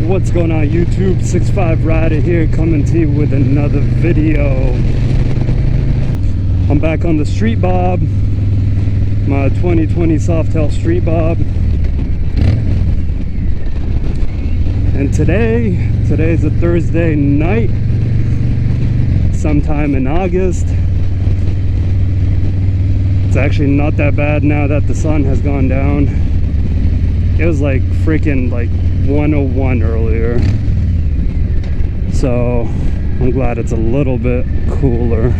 What's going on YouTube? 6'5" Rider here, coming to you with another video. I'm back on the Street Bob, my 2020 Softail Street Bob. And today's a Thursday night, sometime in August. It's actually not that bad now that the sun has gone down. It was like freaking like 101 earlier, so I'm glad it's a little bit cooler.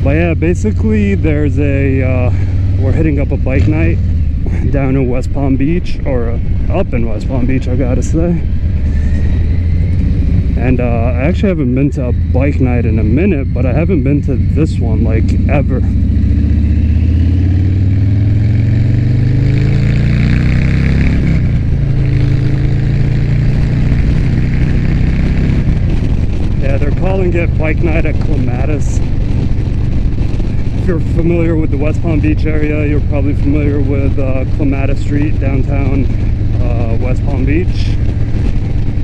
But yeah, basically there's we're hitting up a bike night down in West Palm Beach, or up in West Palm Beach, I gotta say. And I actually haven't been to a bike night in a minute, but I haven't been to this one like ever. Yeah, they're calling it bike night at Clematis. If you're familiar with the West Palm Beach area, you're probably familiar with Clematis Street, downtown West Palm Beach.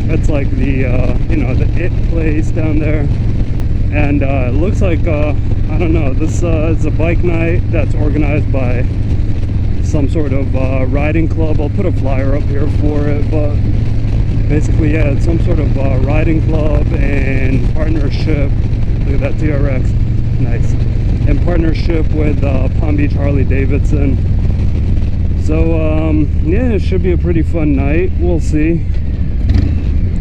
It's like the you know, the it place down there. And it looks like I don't know, this is a bike night that's organized by some sort of riding club. I'll put a flyer up here for it, but basically, yeah, it's some sort of riding club in partnership. Look at that TRX, nice. In partnership with Palm Beach Harley Davidson. So yeah, it should be a pretty fun night. We'll see.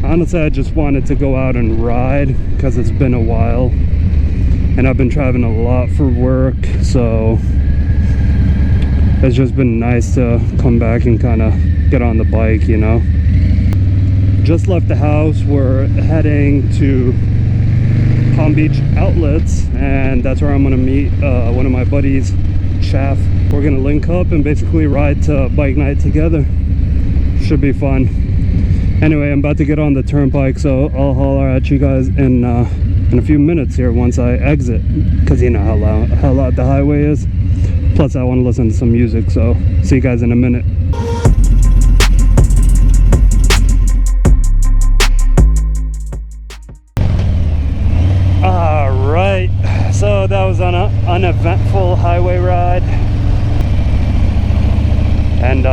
Honestly, I just wanted to go out and ride because it's been a while, and I've been traveling a lot for work, so it's just been nice to come back and kind of get on the bike, you know. Just left the house. We're heading to Palm Beach Outlets, and that's where I'm gonna meet one of my buddies, Chaf. We're gonna link up and basically ride to bike night together. Should be fun. Anyway, I'm about to get on the turnpike, so I'll holler at you guys in a few minutes here once I exit, because you know how loud the highway is. Plus I want to listen to some music, so see you guys in a minute. Alright, so that was an uneventful highway ride, and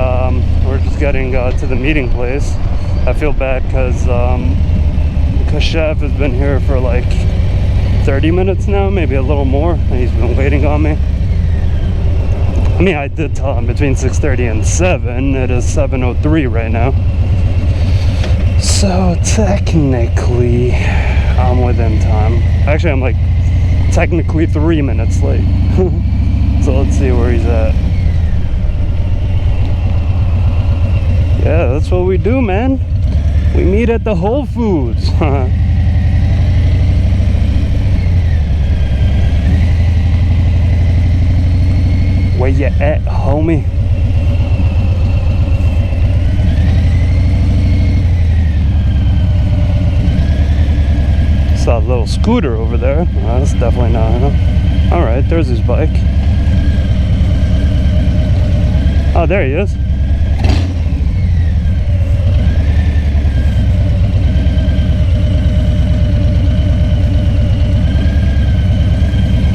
we're just getting to the meeting place. I feel bad because Chef has been here for like 30 minutes now, maybe a little more, and he's been waiting on me. I mean, I did tell him between 6:30 and 7. It is 7:03 right now, so technically I'm within time. Actually, I'm like technically 3 minutes late. So let's see where he's at. Yeah, that's what we do, man. We meet at the Whole Foods. Where you at, homie? Saw a little scooter over there. Oh, that's definitely not him. Alright, there's his bike. Oh, there he is.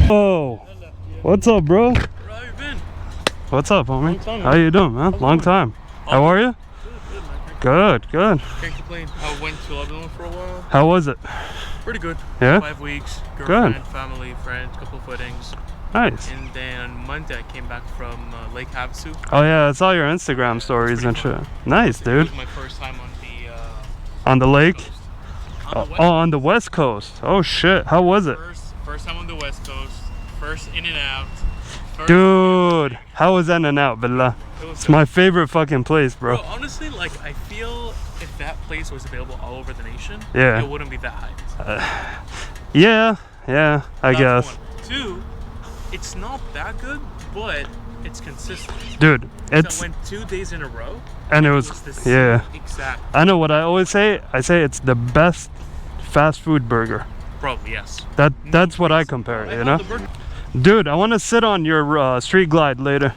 Oh, what's up, bro? Where have you been? What's up, homie? Long time, How you doing, man? Long time. How are you? Good, man. Good, good. Can't complain. I went to Lebanon for a while. How was it? Pretty good. Yeah? 5 weeks. Girlfriend, Good. family, friends, couple footings. Nice. And then on Monday I came back from Lake Havasu. Oh yeah, I saw your Instagram stories and shit. Nice, It dude. was my first time on On the lake? coast. Oh, on the West Coast. Oh shit, how was it? First time on the West Coast. First in and out. Dude, how was In and Out, Billah? It's my favorite fucking place, bro. Bro, honestly, like, I feel if that place was available all over the nation, Yeah. it wouldn't be that high. Yeah, I That's guess. one. Two, it's not that good, but it's consistent. Dude, So it's, I went 2 days in a row, and it was, the same yeah. exact. I know what I always say. I say it's the best fast food burger. Probably, yes. That's what I compare it, you know? Dude, I want to sit on your street glide later.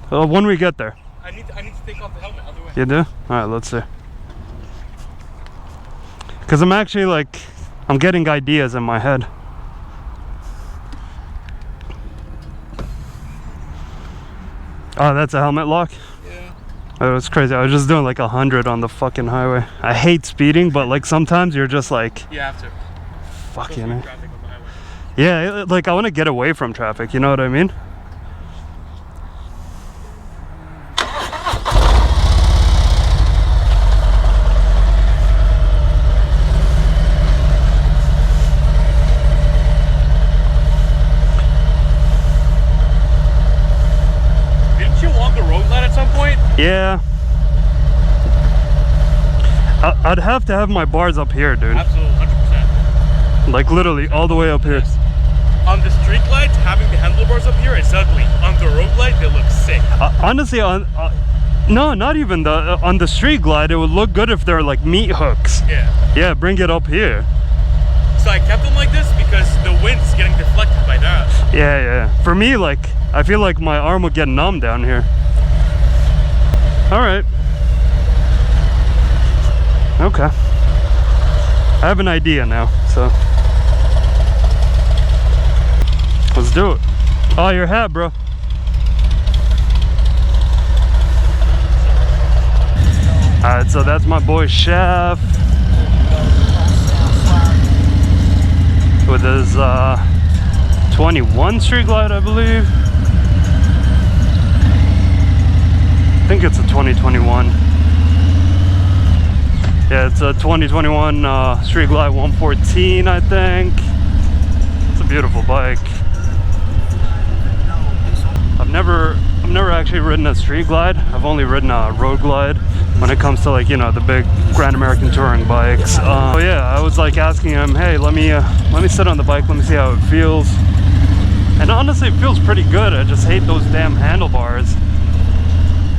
Go. When we get there. I need to take off the helmet, otherwise. You do? Alright, let's see. Because I'm actually like, I'm getting ideas in my head. Oh, that's a helmet lock? Yeah. Oh, it's crazy. I was just doing like 100 on the fucking highway. I hate speeding, but like sometimes you're just like, You have to. fuck Especially you, man. traffic on the highway. Yeah, like I want to get away from traffic, you know what I mean? Didn't you walk the road glide at some point? Yeah. I'd have to have my bars up here, dude. Absolutely, 100%. Like literally all the way up here. Yes. On the street glides, having the handlebars up here is ugly. On the road glide, they look sick. Honestly, no, not even the on the street glide. It would look good if they're like meat hooks. Yeah. Yeah, bring it up here. So I kept them like this because the wind's getting deflected by that. Yeah. For me, like, I feel like my arm would get numb down here. All right. Okay. I have an idea now, so let's do it. Oh, your hat, bro. All right, so that's my boy Chaf with his 21 Street Glide, I believe. I think it's a 2021. Yeah, it's a 2021 Street Glide 114, I think. It's a beautiful bike. I've never actually ridden a Street Glide. I've only ridden a road glide when it comes to, like, you know, the big Grand American touring bikes. So yeah, I was like asking him, hey, let me sit on the bike, let me see how it feels. And honestly, it feels pretty good. I just hate those damn handlebars.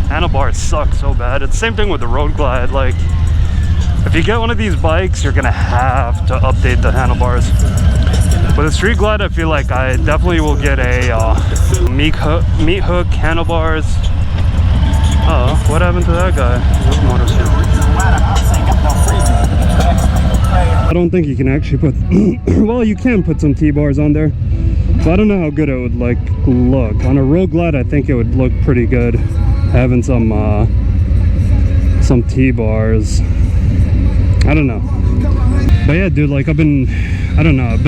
Handlebars suck so bad. It's the same thing with the road glide. Like, if you get one of these bikes, you're gonna have to update the handlebars. With a Street Glide, I feel like I definitely will get a meat hook handlebars. Oh, what happened to that guy? I don't think you can actually put, well, you can put some T-bars on there. So I don't know how good it would like look. On a road glide, I think it would look pretty good having some T-bars. I don't know. But yeah, dude, like I've been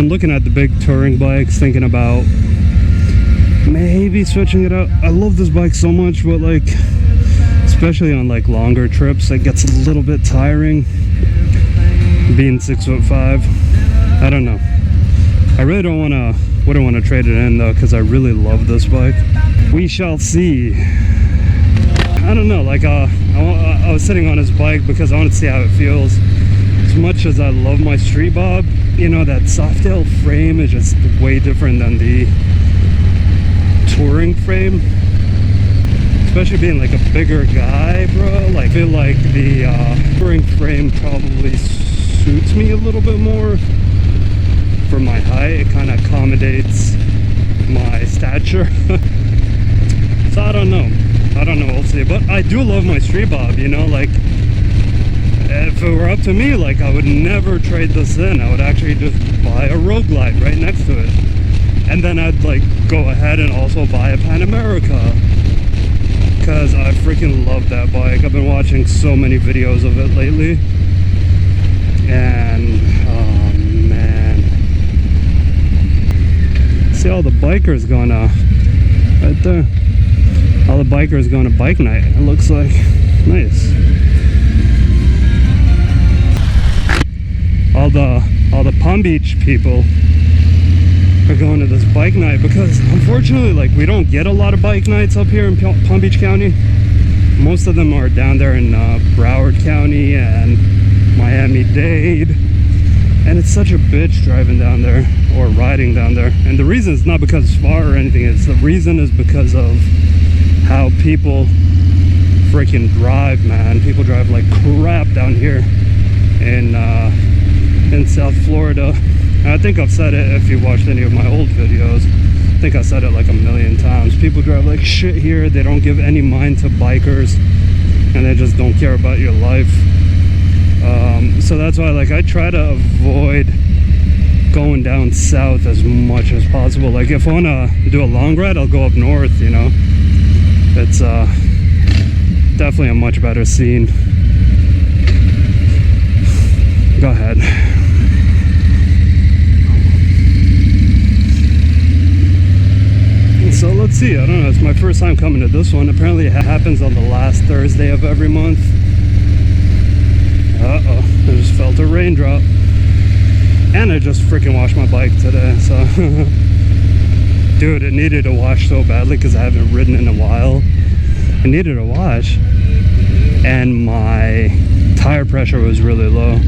looking at the big touring bikes, thinking about maybe switching it out. I love this bike so much, but like, especially on like longer trips, it gets a little bit tiring being 6'5". I don't know. I really wouldn't want to trade it in though, because I really love this bike. We shall see. I don't know, like I was sitting on his bike because I want to see how it feels. As much as I love my Street Bob, you know, that Softail frame is just way different than the touring frame. Especially being like a bigger guy, bro. Like, I feel like the touring frame probably suits me a little bit more for my height. It kind of accommodates my stature. So I don't know, we'll see. But I do love my Street Bob, you know, like if it were up to me, like I would never trade this in. I would actually just buy a road glide right next to it, and then I'd like go ahead and also buy a Pan America, because I freaking love that bike. I've been watching so many videos of it lately, and oh man, see all the bikers going right there. All the bikers going to bike night, it looks like. Nice. All the Palm Beach people are going to this bike night, because unfortunately, like, we don't get a lot of bike nights up here in Palm Beach County. Most of them are down there in Broward County and Miami-Dade, and it's such a bitch driving down there or riding down there. And the reason is not because it's far or anything, the reason is because of how people freaking drive, man. People drive like crap down here in South Florida. And I think I've said it, if you watched any of my old videos, I think I said it like a million times. People drive like shit here. They don't give any mind to bikers, and they just don't care about your life. So that's why, like, I try to avoid going down south as much as possible. Like, if I want to do a long ride, I'll go up north, you know. It's definitely a much better scene. Go ahead. So let's see, I don't know, it's my first time coming to this one. Apparently it happens on the last Thursday of every month. Uh-oh, I just felt a raindrop. And I just freaking washed my bike today, so. Dude, it needed a wash so badly because I haven't ridden in a while. I needed a wash. And my tire pressure was really low.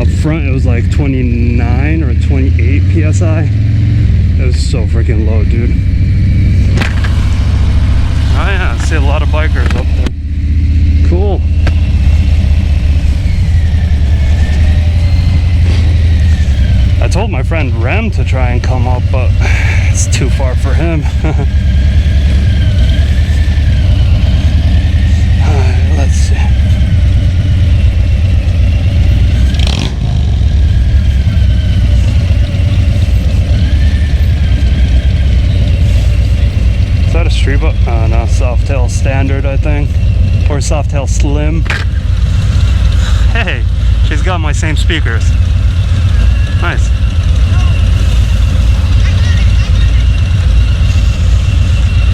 Up front it was like 29 or 28 PSI. It was so freaking low, dude. Oh yeah, I see a lot of bikers up there. Cool. I told my friend Rem to try and come up, but it's too far for him. Alright, let's see. Is that a street bike? Oh no, Softail Standard, I think. Or Softail Slim. Hey, she's got my same speakers. Nice.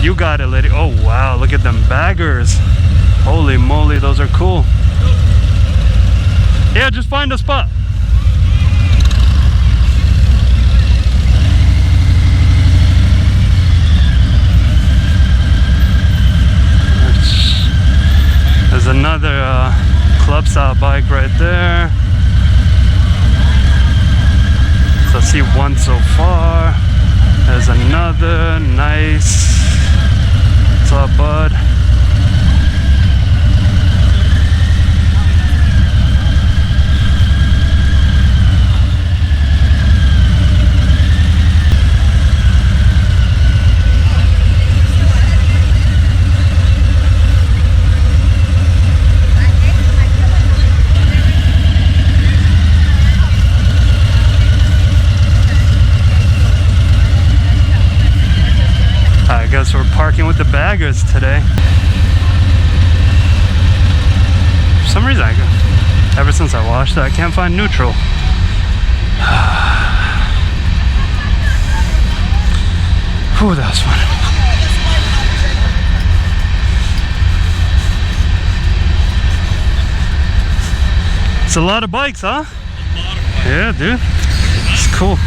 You got it, lady. Oh wow, look at them baggers. Holy moly, those are cool. Yeah, just find a spot. There's another club style bike right there. So I see one so far. There's another. Nice. What's up, bud? I guess we're parking with the baggers today. For some reason, ever since I washed it, I can't find neutral. Whew, that was fun. It's a lot of bikes, huh? Yeah, dude. It's cool.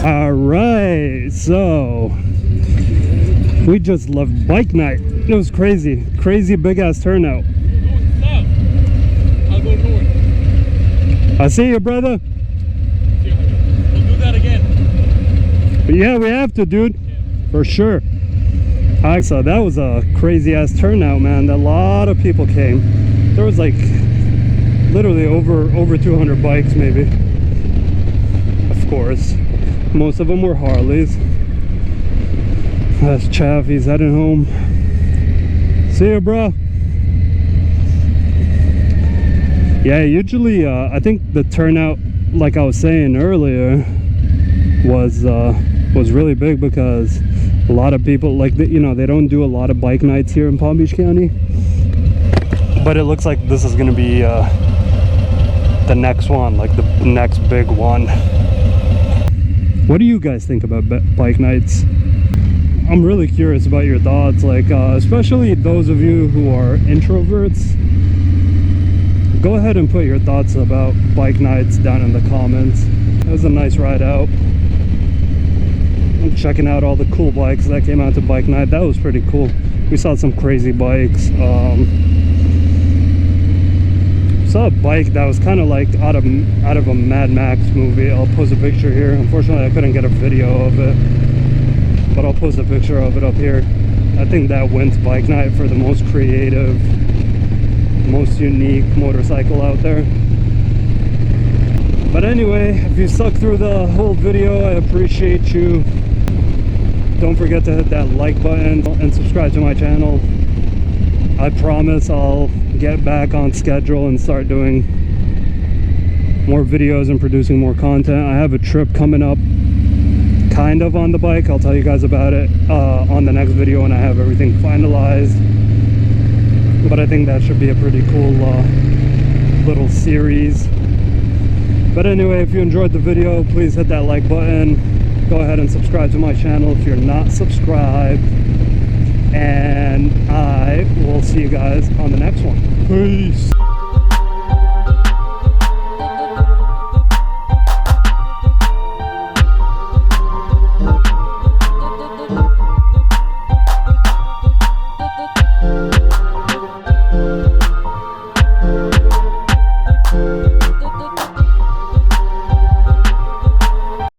Alright, so we just left bike night. It was crazy. Crazy big ass turnout. Going south. I'll go north. I see you, brother. We'll do that again. But yeah, we have to, dude. For sure. Alright, so that was a crazy ass turnout, man. A lot of people came. There was like literally over 200 bikes, maybe. Of course, most of them were Harleys. That's Chaf. He's heading home. See ya, bro. Yeah, usually I think the turnout, like I was saying earlier, was really big because a lot of people, like, you know, they don't do a lot of bike nights here in Palm Beach County, but it looks like this is gonna be the next one, like the next big one. What do you guys think about bike nights? I'm really curious about your thoughts, like especially those of you who are introverts. Go ahead and put your thoughts about bike nights down in the comments. It was a nice ride out. I'm checking out all the cool bikes that came out to bike night. That was pretty cool. We saw some crazy bikes. Saw a bike that was kind of like out of a Mad Max movie. I'll post a picture here. Unfortunately, I couldn't get a video of it, but I'll post a picture of it up here. I think that wins bike night for the most creative, most unique motorcycle out there. But anyway, if you stuck through the whole video, I appreciate you. Don't forget to hit that like button and subscribe to my channel. I promise I'll get back on schedule and start doing more videos and producing more content. I have a trip coming up kind of on the bike. I'll tell you guys about it on the next video when I have everything finalized. But I think that should be a pretty cool little series. But anyway, if you enjoyed the video, please hit that like button. Go ahead and subscribe to my channel if you're not subscribed. And I will see you guys on the next one. Peace.